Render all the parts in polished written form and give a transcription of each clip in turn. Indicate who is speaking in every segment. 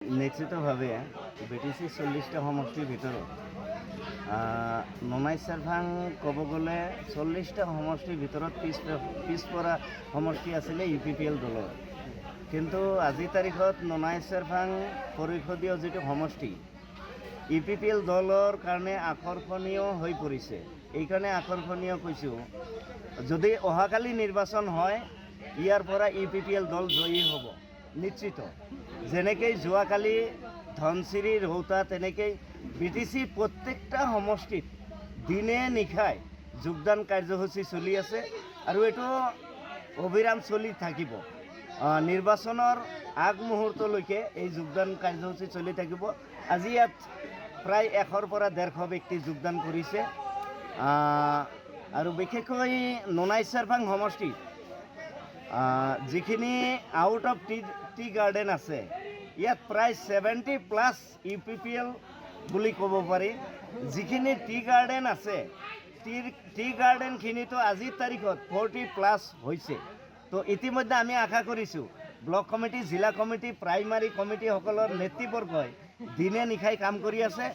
Speaker 1: নিশ্চিতভাৱে BTC 40টা সমষ্টিৰ ভিতৰত ননাই চেৰভাং ক'ব গ'লে 40টা সমষ্টিৰ ভিতৰত পিছপৰা সমষ্টি আছিলে UPPL দলৰ। কিন্তু আজিৰ তাৰিখত ননাই চেৰভাং পৰিষদীয় যিটো সমষ্টি UPPL দলৰ কাৰণে আকৰ্ষণীয় হৈ পৰিছে। এইকাৰণে আকৰ্ষণীয় কৈছোঁ, যদি অহাকালি নিৰ্বাচন হয় ইয়াৰ পৰা UPPL দল জয়ী হ'ব নিশ্চিত। যেনেকৈ যোৱাকালি ধনচিৰি ৰৌতা তেনেকৈ BTC প্ৰত্যেকটা সমষ্টিত দিনে নিশাই যোগদান কাৰ্যসূচী চলি আছে আৰু এইটো অবিৰাম চলি থাকিব। নিৰ্বাচনৰ আগমুহূৰ্তলৈকে এই যোগদান কাৰ্যসূচী চলি থাকিব। আজি ইয়াত প্ৰায় 100 পৰা 150 ব্যক্তি যোগদান কৰিছে আৰু বিশেষকৈ ননাই চেৰভাং সমষ্টিত যিখিনি আউট অফ টি গাৰ্ডেন আছে ইয়াত প্ৰায় 70+ UPPL বুলি ক'ব পাৰি। যিখিনি টি গাৰ্ডেন আছে টি গাৰ্ডেনখিনিতো আজিৰ তাৰিখত 40+ হৈছে। তো ইতিমধ্যে আমি আশা কৰিছোঁ ব্লক কমিটি, জিলা কমিটি, প্ৰাইমাৰী কমিটিসকলৰ নেতৃবৰ্গই দিনে নিশাই কাম কৰি আছে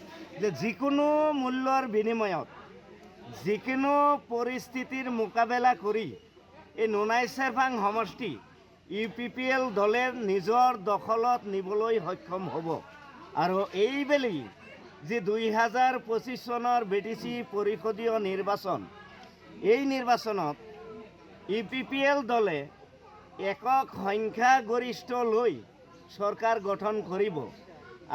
Speaker 1: যে যিকোনো মূল্যৰ বিনিময়ত যিকোনো পৰিস্থিতিৰ মোকাবিলা কৰি এই ননাই চেৰভাং সমষ্টি UPPL দলে নিজৰ দখলত নিবলৈ সক্ষম হ'ব। আৰু এইবেলি যি 2025 চনৰ BTC পৰিষদীয় নিৰ্বাচন, এই নিৰ্বাচনত UPPL দলে একক সংখ্যাগৰিষ্ঠ লৈ চৰকাৰ গঠন কৰিব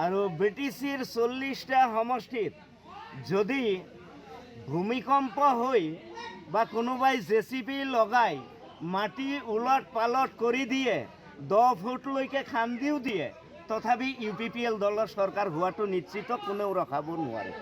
Speaker 1: আৰু BTCৰ 40টা সমষ্টিত যদি ভূমিকম্প হৈ বা কোনোবাই JCB লগাই মাটি উলট পালট কৰি দিয়ে, 10 ফুটলৈকে খান্দিও দিয়ে, তথাপি UPPL দলৰ চৰকাৰ হোৱাটো নিশ্চিত, কোনেও ৰখাব নোৱাৰে।